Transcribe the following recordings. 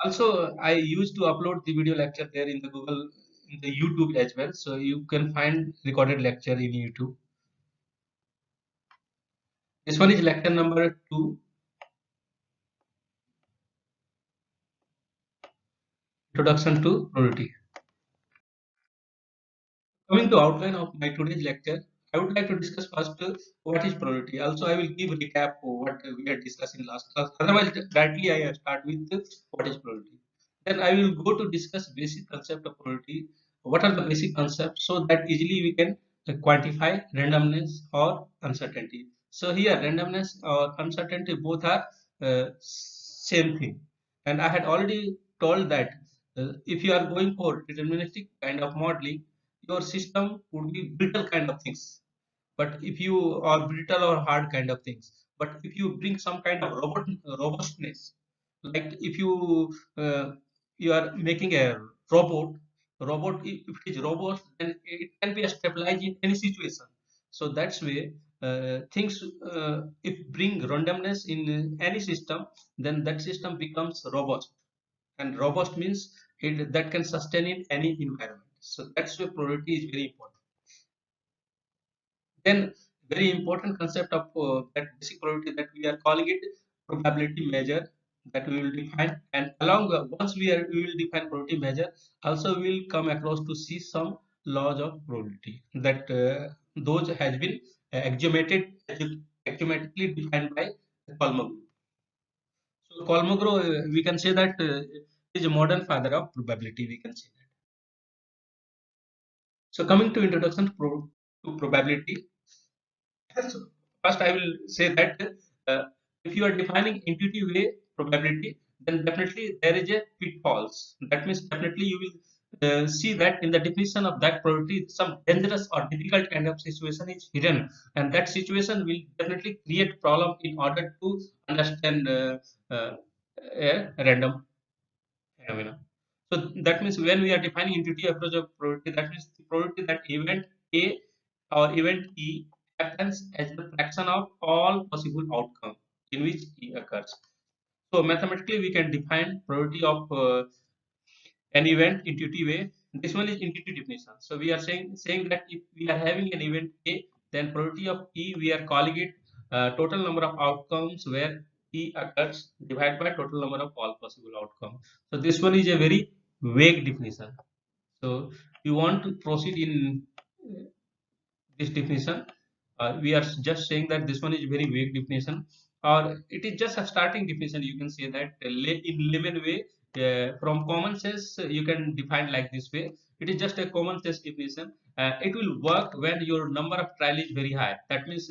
Also, I used to upload the video lecture there in the Google, in the YouTube as well. So you can find recorded lecture in YouTube. This one is lecture number 2, Introduction to Probability. Coming to outline of my today's lecture, I would like to discuss first what is probability. Also, I will give a recap of what we had discussed in last class. Otherwise, directly I start with what is probability. Then I will go to discuss basic concept of probability. What are the basic concepts so that easily we can quantify randomness or uncertainty. So here, randomness or uncertainty both are same thing. And I had already told that if you are going for deterministic kind of modeling, your system would be brittle kind of things. But if you are brittle or hard kind of things, but if you bring some kind of robustness, like if you are making a robot, if it is robust, then it can be stabilized in any situation. So that's way things if bring randomness in any system, then that system becomes robust, and robust means that can sustain in any environment. So that's why probability is very important. Then very important concept of that basic probability that we are calling it probability measure, that we will define, and along we will define probability measure, also we will come across to see some laws of probability that those has been axiomatically defined by Kolmogorov. So Kolmogorov, we can say that is a modern father of probability. We can say that. So coming to introduction to probability, first I will say that uh, if you are defining intuitive way probability, then definitely there is a pitfalls. That means definitely you will see that in the definition of that probability, some dangerous or difficult kind of situation is hidden, and that situation will definitely create problem in order to understand a random phenomena. So that means when we are defining intuitive approach of probability, that means the probability that event A or event E happens as a fraction of all possible outcomes in which E occurs. So mathematically, we can define probability of an event intuitive way. This one is intuitive definition. So we are saying that if we are having an event A, then probability of E we are calling it total number of outcomes where E occurs divided by total number of all possible outcomes. So this one is a very vague definition. So you want to proceed in this definition. We are just saying that this one is very vague definition, or it is just a starting definition. You can say that in layman way, from common sense, you can define like this way. It is just a common sense definition. It will work when your number of trial is very high. That means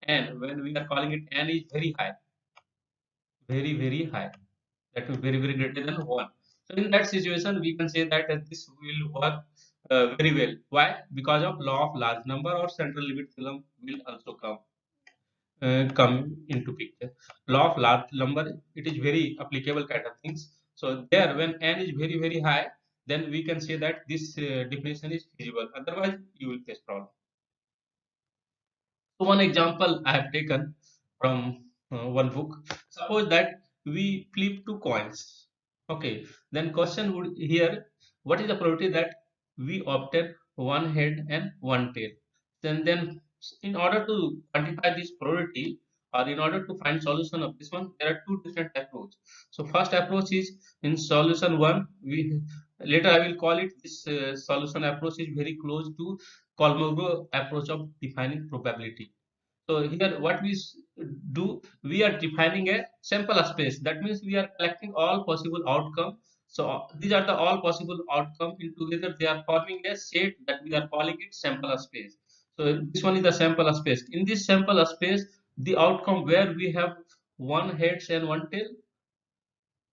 n, when we are calling it n is very high, very high. That will very greater than 1. So in that situation, we can say that this will work very well. Why? Because of law of large number or central limit theorem will also come into picture. Law of large number, it is very applicable kind of things. So there, when n is very high, then we can say that this definition is feasible. Otherwise, you will face problem. So one example I have taken from one book. Suppose that we flip two coins. Okay, then question would here, what is the probability that we obtain one head and one tail? Then in order to quantify this probability, or in order to find solution of this one, there are two different approaches. So first approach is in solution one. We later I will call it this solution approach is very close to Kolmogorov approach of defining probability. So here what we do, we are defining a sample space. That means we are collecting all possible outcomes. So these are the all possible outcomes in together. They are forming a set that we are calling it sample space. So this one is the sample space. In this sample space, the outcome where we have one heads and one tail,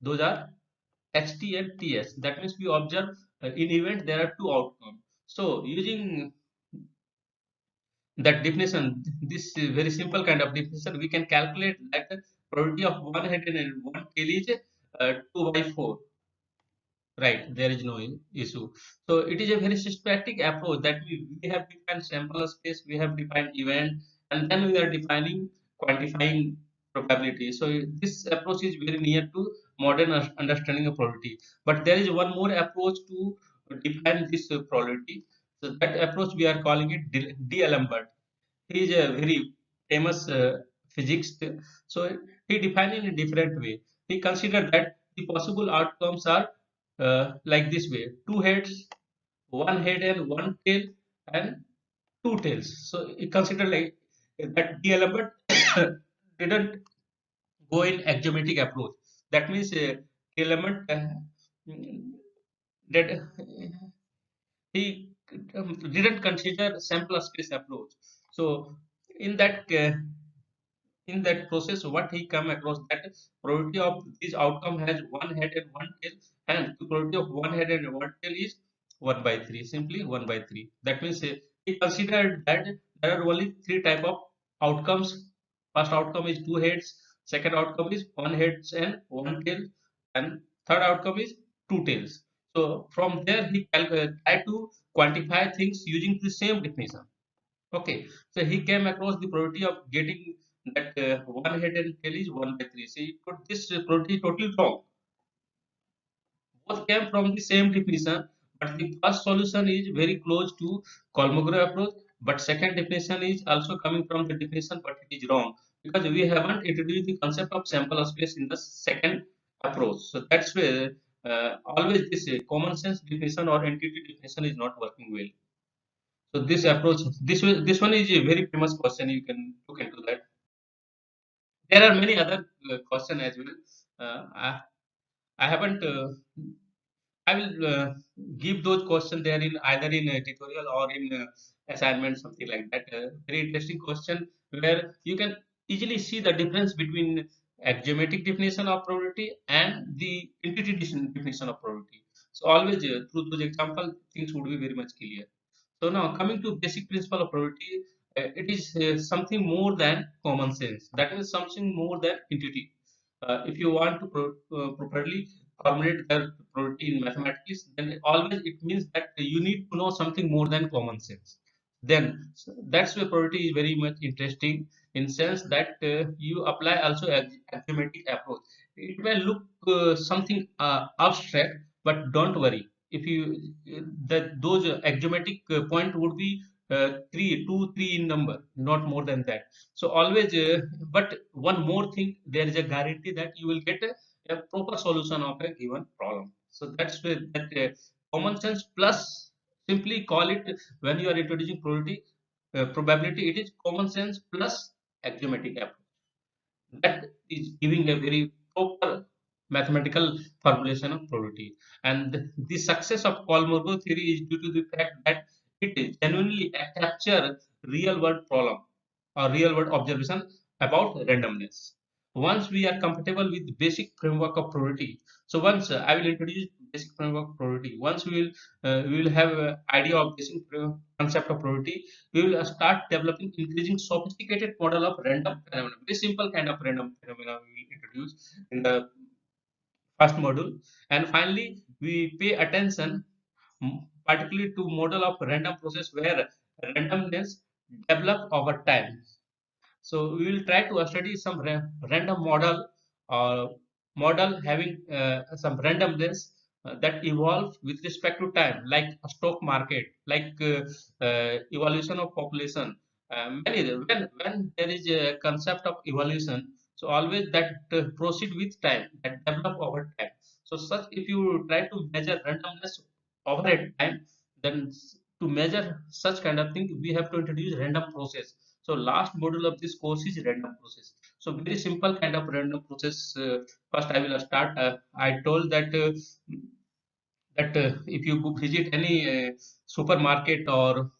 those are HT and TS. That means we observe in event there are two outcomes. So using that definition, this very simple kind of definition, we can calculate that the probability of one head and one tail is 2 by 4. Right, there is no issue. So it is a very systematic approach that we have defined sample space, we have defined event, and then we are defining quantifying probability. So this approach is very near to modern understanding of probability. But there is one more approach to define this probability. So that approach we are calling it D'Alembert. He is a very famous physicist. So he defined it in a different way. He considered that the possible outcomes are like this way: two heads, one head and one tail, and two tails. So he considered like that D'Alembert didn't go in axiomatic approach. That means D'Alembert that he didn't consider sample space approach. So in that process, what he come across that probability of this outcome has one head and one tail, and the probability of one head and one tail is 1 by 3, simply 1 by 3. That means he considered that there are only three type of outcomes. First outcome is two heads, second outcome is one heads and one tail, and third outcome is two tails. So from there he tried to quantify things using the same definition. Okay, so he came across the probability of getting that one head and tail is 1 by 3. So he put this probability totally wrong. Both came from the same definition, but the first solution is very close to Kolmogorov approach, but second definition is also coming from the definition, but it is wrong because we haven't introduced the concept of sample space in the second approach. So that's where always this common sense definition or entity definition is not working well. So this approach, this one is a very famous question. You can look into that. There are many other question as well. I haven't. I will give those questions there in either in a tutorial or in assignment, something like that. Very interesting question where you can easily see the difference between axiomatic definition of probability and the entity definition of probability. So always through those example, things would be very much clear. So now coming to basic principle of probability, it is something more than common sense. That is something more than entity. If you want to properly formulate the probability in mathematics, then always it means that you need to know something more than common sense. Then that's why probability is very much interesting in sense that you apply also axiomatic approach. It may look something abstract, but don't worry. If you that those axiomatic point would be three, two, three in number, not more than that. So always, but one more thing, there is a guarantee that you will get a proper solution of a given problem. So that's where that common sense plus, simply call it when you are introducing probability, it is common sense plus axiomatic approach. That is giving a very proper mathematical formulation of probability. And the success of Kolmogorov theory is due to the fact that it genuinely capture real world problem or real world observation about randomness. Once we are comfortable with the basic framework of probability, so once I will introduce basic framework of probability, once we will have an idea of basic concept of probability, we will start developing increasing sophisticated model of random phenomena. Very simple kind of random phenomena we will introduce in the first module. And finally, we pay attention particularly to model of random process where randomness develop over time. So we will try to study some random model or model having some randomness that evolve with respect to time, like a stock market, like evolution of population. When there is a concept of evolution, so always that proceed with time, that develop over time. So such if you try to measure randomness over a time, then to measure such kind of thing, we have to introduce random process. So last module of this course is random process. So very simple kind of random process. First, I will start. I told that if you visit any supermarket or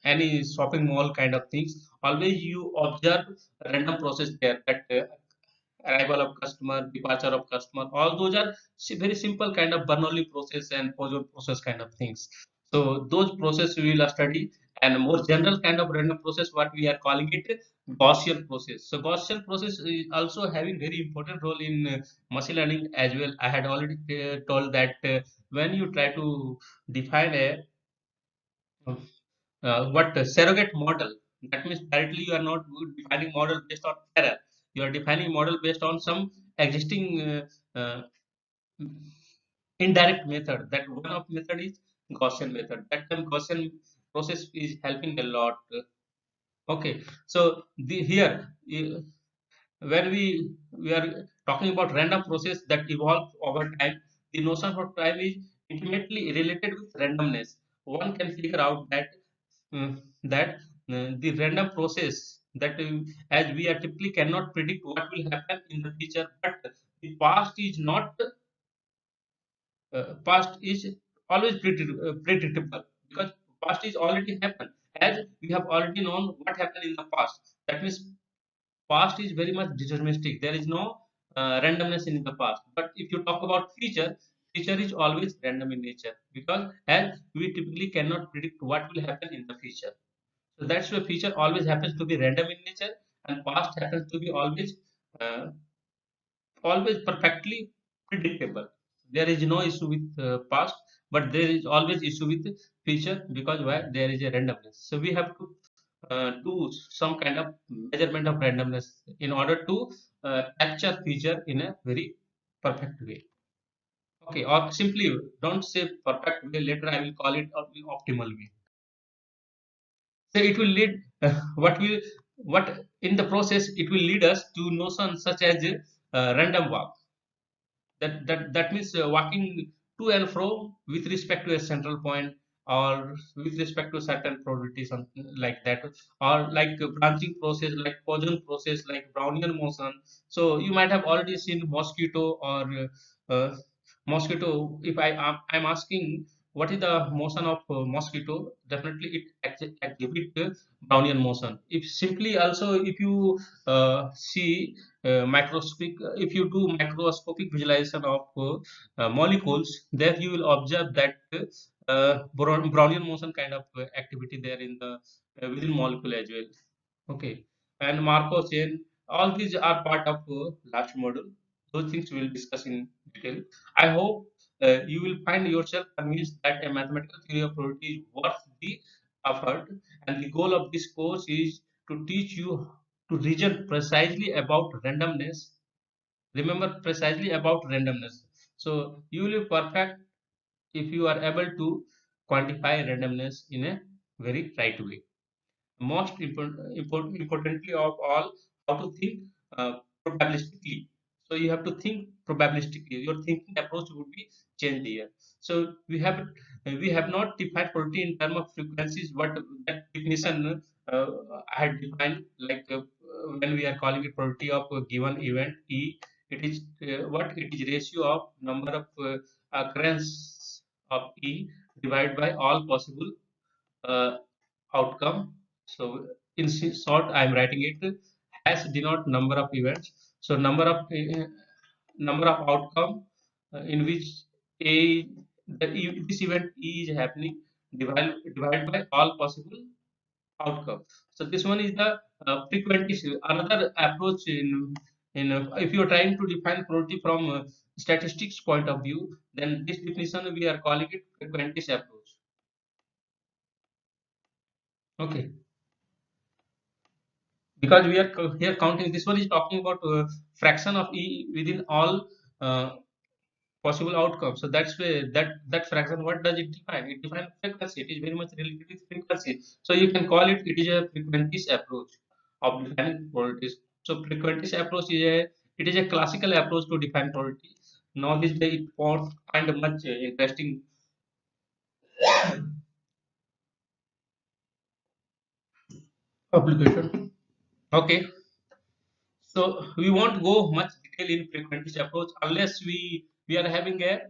any shopping mall kind of things, always you observe random process there. That arrival of customer, departure of customer, all those are very simple kind of Bernoulli process and Poisson process kind of things. So those process we will study, and a more general kind of random process, what we are calling it Gaussian process. So Gaussian process is also having very important role in machine learning as well. I had already told that when you try to define a what surrogate model, that means directly you are not defining model based on error, you are defining model based on some existing indirect method. That one of method is Gaussian method. That time Gaussian process is helping a lot. Okay, so the here when we are talking about random process that evolve over time, the notion of time is intimately related with randomness. One can figure out that that the random process that as we are typically cannot predict what will happen in the future, but the past is not past is always predictable, because past is already happened, as we have already known what happened in the past. That means past is very much deterministic. There is no randomness in the past. But if you talk about future, future is always random in nature, because as we typically cannot predict what will happen in the future. So that's why future always happens to be random in nature, and past happens to be uh, always perfectly predictable. There is no issue with past, but there is always issue with future, because why there is a randomness. So we have to do some kind of measurement of randomness in order to capture future in a very perfect way. Okay, or simply don't say perfect way. Later I will call it optimal way. So it will lead what in the process it will lead us to notions such as random walk. That means walking to and fro with respect to a central point, or with respect to certain probability, something like that, or like a branching process, like Poisson process, like Brownian motion. So you might have already seen mosquito, or mosquito. If I'm asking what is the motion of mosquito, definitely it exhibit Brownian motion. If simply also if you see microscopic if you do macroscopic visualization of molecules, there you will observe that Brownian motion kind of activity there in the within molecule as well. Okay, and Markov chain, all these are part of last module. Those things we will discuss in detail. I hope you will find yourself convinced that a mathematical theory of probability is worth the effort, and the goal of this course is to teach you to reason precisely about randomness. Remember, precisely about randomness. So you will be perfect if you are able to quantify randomness in a very right way. Most importantly of all, how to think probabilistically. So you have to think probabilistically. Your thinking approach would be changed here. So we have not defined probability in terms of frequencies, but that definition I had defined, like when we are calling it probability of a given event E, it is what it is ratio of number of occurrence of E divided by all possible uh, outcome. So in short, I am writing it has denote number of events. So number of outcome in which a this event E is happening, divided by all possible outcome. So this one is the frequency. Another approach in if you are trying to define probability from statistics point of view, then this definition we are calling it frequency approach. Okay, because we are here counting, this one is talking about fraction of E within all uh, possible outcomes. So that's where that fraction, what does it define? It defines frequency. It is very much related with frequency. So you can call it is a frequencies approach of defining probabilities. So frequencies approach is a it is a classical approach to define probability. Now this day it won't find a much interesting application. Okay, so we won't go much detail in frequency approach unless we are having a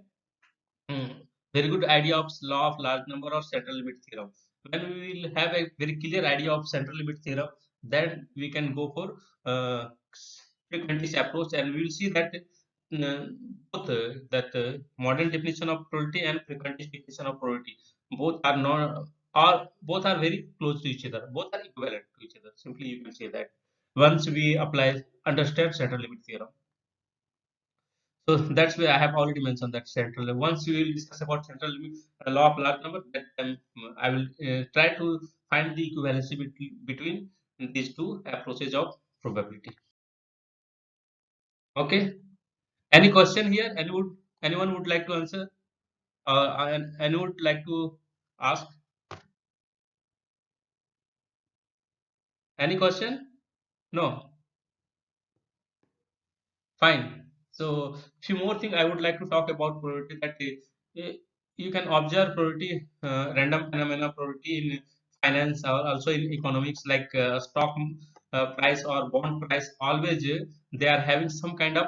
very good idea of law of large number or central limit theorem. When we will have a very clear idea of central limit theorem, then we can go for frequency approach, and we will see that uh, both modern definition of probability and frequency definition of probability, both are not are both are very close to each other. Both are equivalent to each other. Simply, you can say that once we apply understand central limit theorem. So that's why I have already mentioned that central. Once we will discuss about central limit, law of large number, that I will try to find the equivalency between these two approaches of probability. Okay. Any question here? Anyone would like to answer? Anyone would like to ask? Any question? No. Fine. So, few more thing I would like to talk about probability that uh, you can observe probability, random phenomena probability in finance or also in economics like stock price or bond price. Always they are having some kind of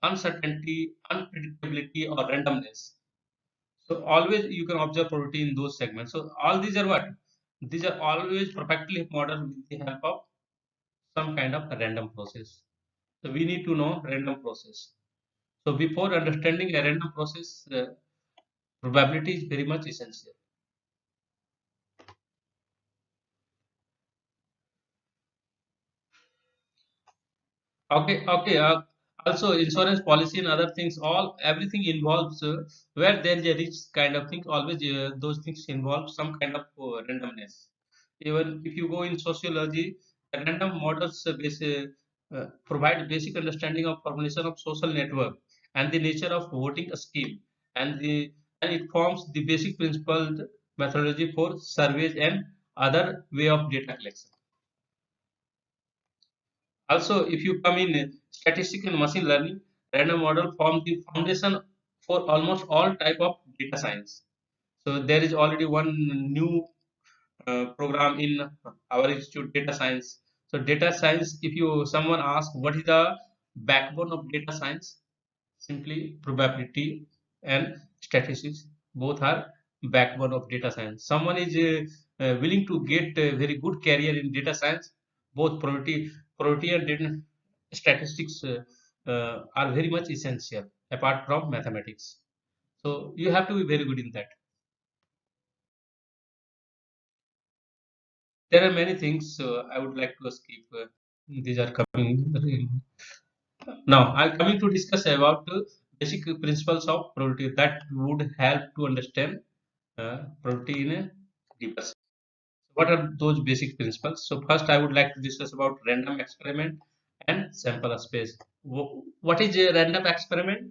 uncertainty, unpredictability, or randomness. So always you can observe probability in those segments. So all these are what? These are always perfectly modeled with the help of some kind of a random process. So we need to know random process. So before understanding a random process, probability is very much essential. Okay. Also, insurance policy and other things, all everything involves where there is a risk kind of thing. Always those things involve some kind of randomness. Even if you go in sociology, the random models provide basic understanding of formulation of social network and the nature of voting scheme, and the and it forms the basic principled methodology for surveys and other way of data collection. Also, if you come in statistics and machine learning, random model form the foundation for almost all type of data science. So there is already one new program in our institute, data science. So data science, if you someone asks what is the backbone of data science, simply probability and statistics both are backbone of data science. Someone is willing to get a very good career in data science, both probability and data statistics are very much essential apart from mathematics. So you have to be very good in that. There are many things I would like to skip. These are coming. Now, I'm coming to discuss about basic principles of probability that would help to understand probability in a deeper sense. What are those basic principles? So, first, I would like to discuss about random experiment and sample space. What is a random experiment?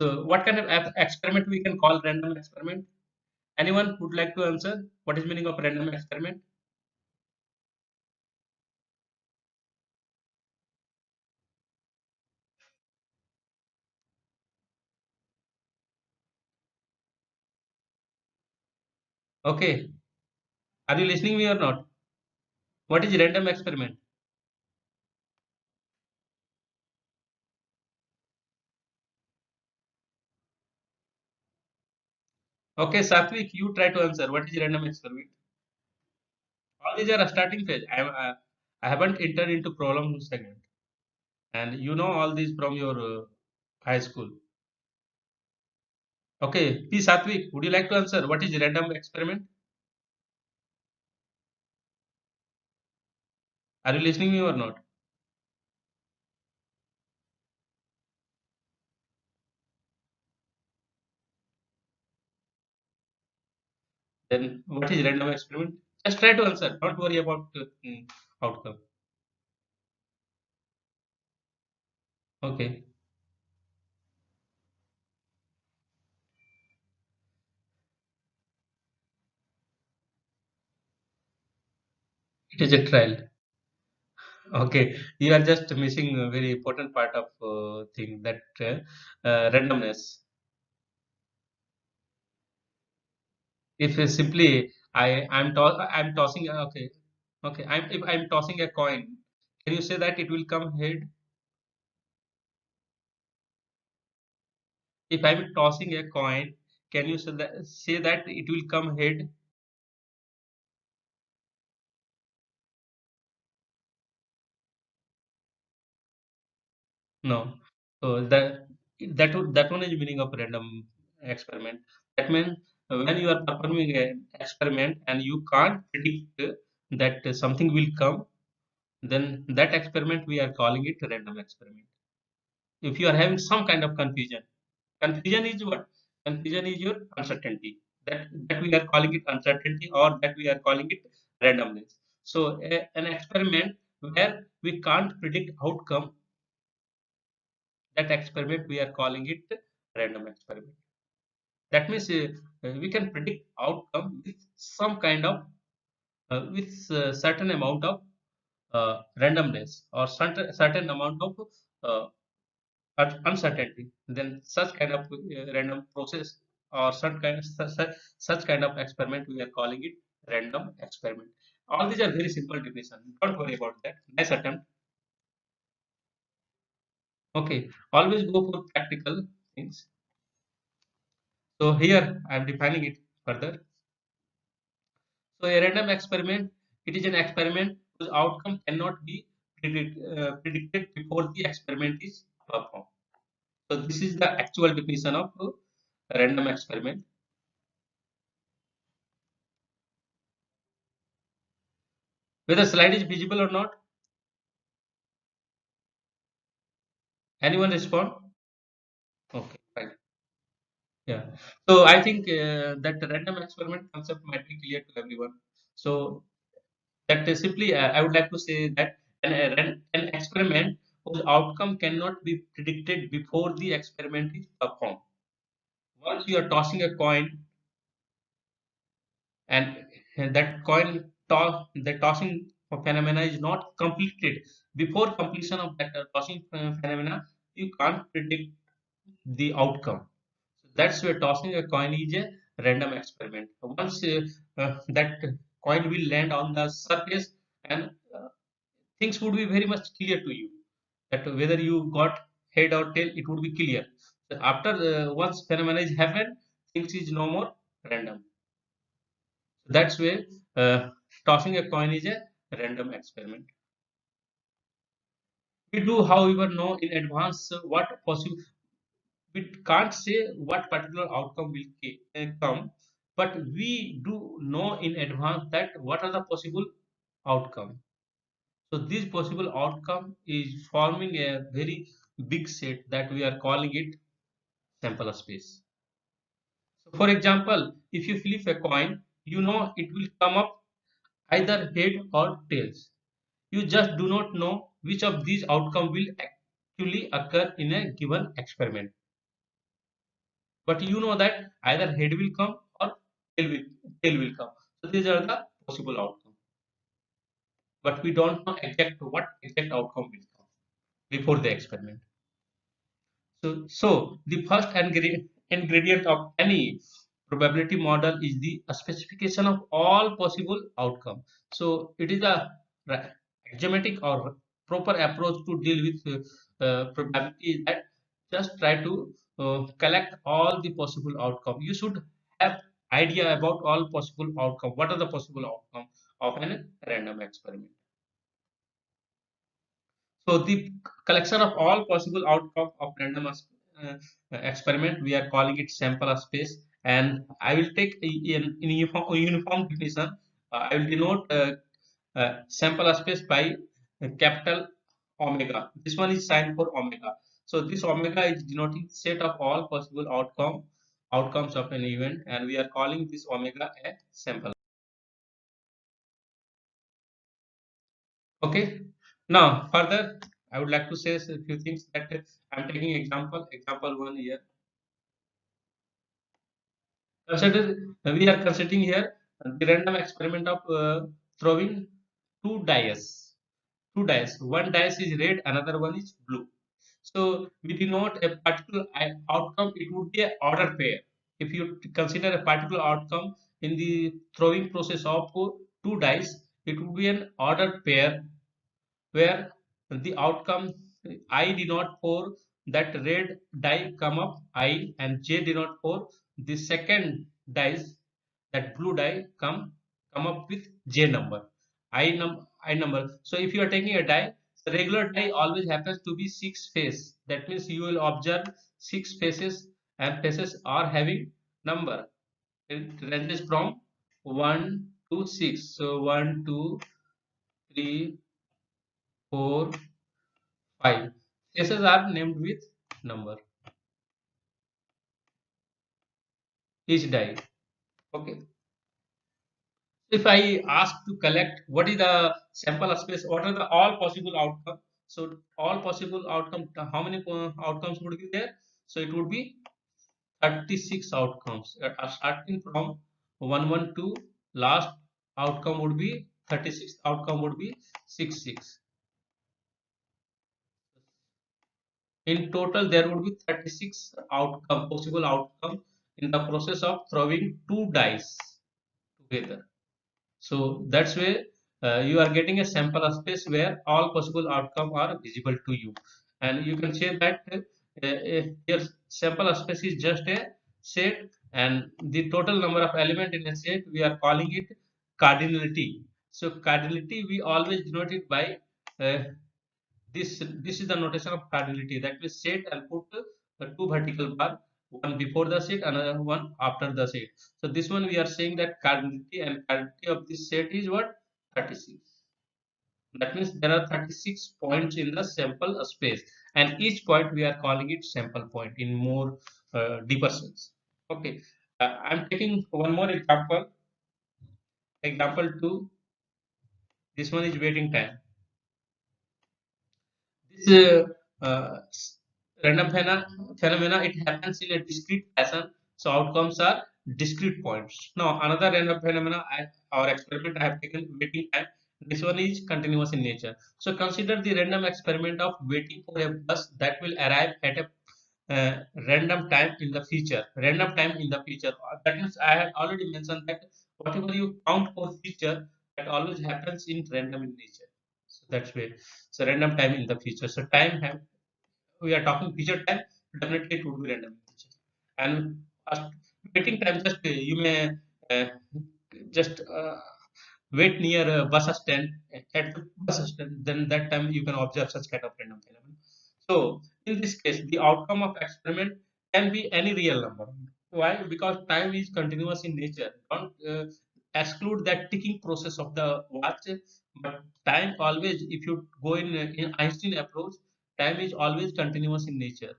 So, what kind of experiment we can call random experiment? Anyone would like to answer? What is meaning of random experiment? Okay, are you listening me or not? What is random experiment? Okay, Satvik, you try to answer. What is random experiment? All these are a starting phase. I haven't entered into problem segment, and you know all these from your high school. Okay, P. Satvik, would you like to answer? What is random experiment? Are you listening me or not? Then what is random experiment? Just try to answer. Don't worry about outcome. Okay, it is a trial. Okay, you are just missing a very important part of thing that randomness. If simply I'm tossing okay, if I'm tossing a coin, can you say that it will come head? If I'm tossing a coin, can you say that it will come head? No. So that one is meaning of random experiment. That means when you are performing an experiment and you can't predict that something will come, then that experiment we are calling it random experiment. If you are having some kind of confusion, confusion is what? Confusion is your uncertainty. That we are calling it uncertainty, or that we are calling it randomness. So an experiment where we can't predict outcome, that experiment we are calling it random experiment. That means we can predict outcome with some kind of with certain amount of randomness or certain amount of uh, uncertainty. Then such kind of random process or such kind of experiment we are calling it random experiment. All these are very simple definition. Don't worry about that. Nice attempt. Okay, always go for practical things. So here I am defining it further. So a random experiment, it is an experiment whose outcome cannot be predicted before the experiment is performed. So this is the actual definition of a random experiment. Whether slide is visible or not, anyone respond? Okay, fine. Yeah. So I think that the random experiment concept might be clear to everyone. So that simply I would like to say that an experiment whose outcome cannot be predicted before the experiment is performed. Once you are tossing a coin and the tossing phenomena is not completed before completion of that tossing phenomena, you can't predict the outcome. So that's where tossing a coin is a random experiment. Once that coin will land on the surface, and things would be very much clear to you that whether you got head or tail, it would be clear. So after once phenomena is happened, things is no more random. So that's where tossing a coin is a random experiment. We do, however, know in advance what possible. We can't say what particular outcome will come, but we do know in advance that what are the possible outcome. So this possible outcome is forming a very big set that we are calling it sample space. So for example, if you flip a coin, you know it will come up either head or tails. You just do not know which of these outcomes will actually occur in a given experiment. But you know that either head will come or tail will, tail will come. So these are the possible outcomes. But we don't know what exact outcome will come before the experiment. So the first ingredient of any probability model is the specification of all possible outcome. So it is a axiomatic or proper approach to deal with probability that just try to collect all the possible outcome. You should have idea about all possible outcome. What are the possible outcome of an random experiment? So the collection of all possible outcome of random experiment, we are calling it sample space. And I will take in uniform definition. I will denote sample space by capital omega. This one is signed for omega. So this omega is denoting set of all possible outcomes of an event, and we are calling this omega a sample. Okay. Now, further, I would like to say a few things that I'm taking example one here. We are considering here the random experiment of throwing two dice. Two dice. One dice is red, another one is blue. So we denote a particular outcome. It would be an order pair. If you consider a particular outcome in the throwing process of two dice, it would be an ordered pair where the outcome I denote for that red die come up I, and J denote for the second dice, that blue die come up with J number, I number. So if you are taking a die, the regular die always happens to be six face. That means you will observe six faces, and faces are having number. It ranges from 1 to 6. So 1, 2, 3, 4, 5. Faces are named with number each die. Okay. If I ask to collect what is the sample space, what are the all possible outcome? So all possible outcome, how many outcomes would be there? So it would be 36 outcomes. Starting from 112, last outcome would be 36th outcome would be 66. In total, there would be 36 outcome, possible outcome in the process of throwing two dice together. So that's where you are getting a sample space where all possible outcome are visible to you, and you can say that your sample space is just a set, and the total number of element in a set we are calling it cardinality. So cardinality we always denote it by uh, this is the notation of cardinality, that we set and put two vertical bar, one before the set, another one after the set. So this one we are saying that cardinality, and cardinality of this set is what? 36. That means there are 36 points in the sample space, and each point we are calling it sample point in more deeper sense. Okay, I'm taking one more example. Example 2. This one is waiting time. This random phenomena, it happens in a discrete fashion, so outcomes are discrete points. Now another random phenomena, our experiment I have taken waiting time. This one is continuous in nature. So consider the random experiment of waiting for a bus that will arrive at a random time in the future. Random time in the future. That means I had already mentioned that whatever you count for future, that always happens in random in nature. So that's where. So random time in the future. So time have, we are talking future time. Definitely it would be random in future. And waiting time, just you may uh, just wait near a bus stand, at the bus stand, then that time you can observe such kind of random phenomenon. So in this case the outcome of experiment can be any real number. Why? Because time is continuous in nature. Don't exclude that ticking process of the watch, but time always, if you go in Einstein approach, time is always continuous in nature.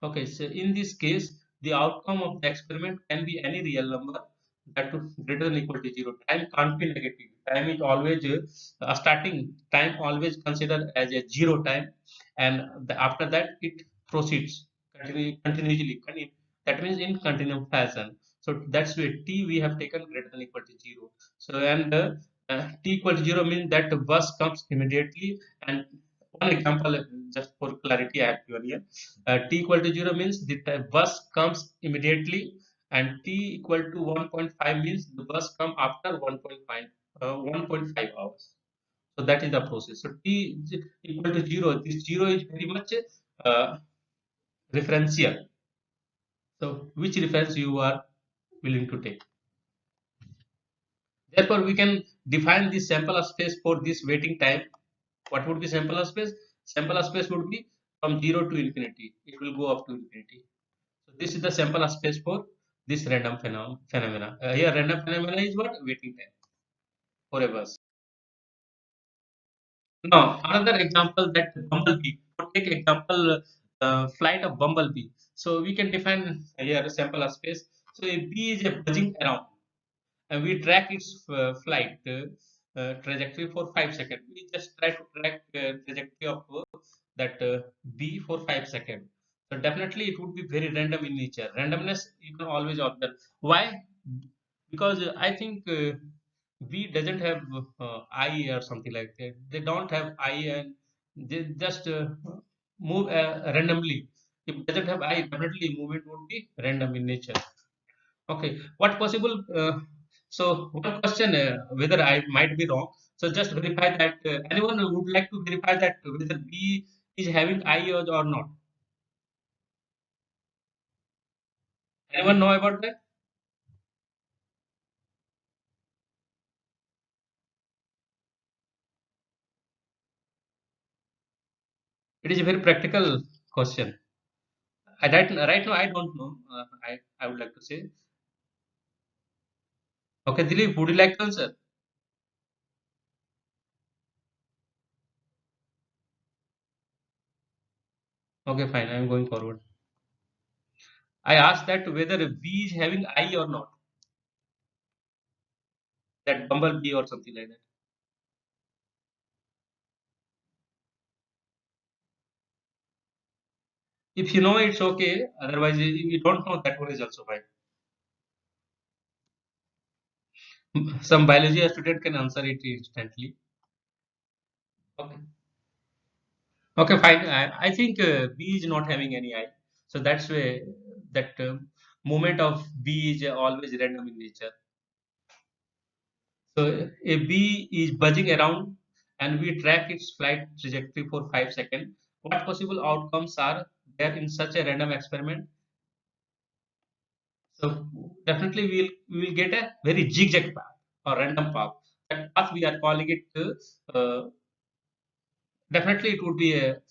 Okay, so in this case, the outcome of the experiment can be any real number that is greater than equal to zero. Time can't be negative. Time is always starting time always considered as a zero time, and after that it proceeds continuously. That means in continuum fashion. So that's where t we have taken greater than equal to zero. So and t equal to zero means that the bus comes immediately. And one example, just for clarity, I have given here. T equal to 0 means the bus comes immediately, and t equal to 1.5 means the bus come after 1.5 hours. So that is the process. So t is equal to 0. This 0 is very much uh, referential. So which reference you are willing to take? Therefore, we can define the sample space for this waiting time. What would be sample space? Sample space would be from 0 to infinity. It will go up to infinity. So this is the sample space for this random phenomena. Here, random phenomena is what? Waiting time for a bus. Now, another example, that bumblebee. Take example, flight of bumblebee. So we can define here a sample space. So a bee is a buzzing around, and we track its flight trajectory for 5 seconds. We just try to track trajectory of that bee for 5 seconds. So definitely it would be very random in nature. Randomness you can always observe. Why? Because I think bee doesn't have eye or something like that. They don't have eye, and they just move randomly. If it doesn't have eye, definitely movement would be random in nature. Okay, what possible? So one question, whether I might be wrong. So just verify that. Anyone would like to verify that whether B is having I or not? Anyone know about that? It is a very practical question. Right now I don't know. I would like to say. Okay, Dilip, would you like to answer? Okay, fine. I am going forward. I asked that whether B is having I or not. That bumblebee or something like that. If you know, it's okay. Otherwise, if you don't know, that one is also fine. Some biology student can answer it instantly. Okay. Okay, fine. I think B is not having any eye. So that's why that movement of B is always random in nature. So a bee is buzzing around and we track its flight trajectory for 5 seconds. What possible outcomes are there in such a random experiment? So definitely we will get a very zigzag path or random path. That path we are calling it definitely it would be a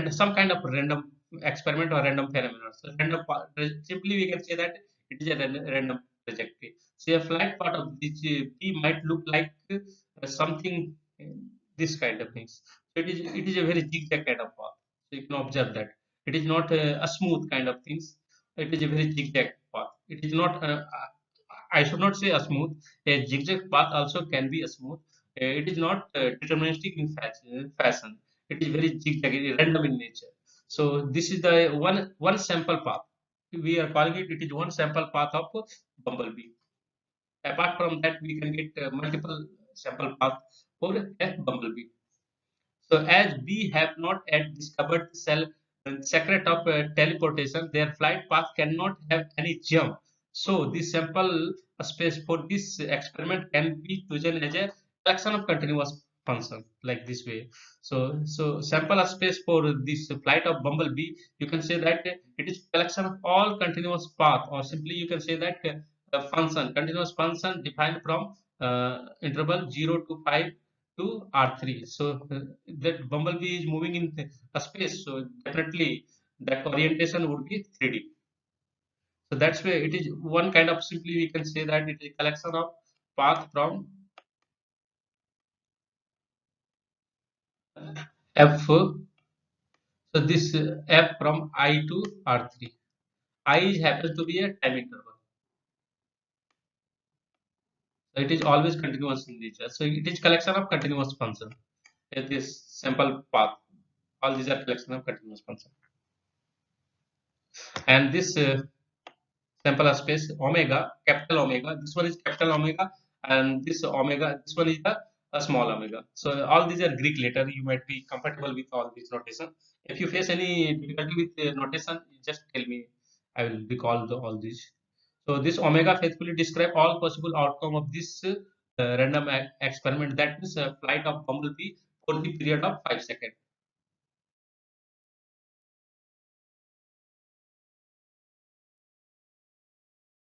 some kind of random experiment or random phenomenon. So random simply we can say that it is a random trajectory. So a flight part of this P might look like something this kind of things. So it is a very zigzag kind of path. So you can observe that it is not a smooth kind of things. It is a very zigzag path. It is not. I should not say a smooth. A zigzag path also can be a smooth. It is not deterministic in fashion. It is very zigzag, random in nature. So this is the one sample path. We are calling it. It is one sample path of bumblebee. Apart from that, we can get multiple sample path for a bumblebee. So as we have not yet discovered the secret of teleportation, their flight path cannot have any jump. So the sample space for this experiment can be chosen as a collection of continuous function like this way. So sample space for this flight of bumblebee, you can say that it is collection of all continuous path, or simply you can say that function, continuous function defined from interval 0 to 5 to R3. So that bumblebee is moving in a space. So definitely that orientation would be 3D. So that's why it is one kind of simply we can say that it is a collection of path from F. So this F from I to R3. I happens to be a time interval. So it is always continuous in nature. So it is collection of continuous function. This sample path. All these are collection of continuous function. And this sample space omega, capital omega, this one is capital omega, and this omega, this one is the small omega. So all these are Greek letter. You might be compatible with all these notation. If you face any difficulty with notation, just tell me. I will recall all these. So this omega faithfully describe all possible outcome of this random experiment, that is flight of bumblebee for the period of 5 seconds.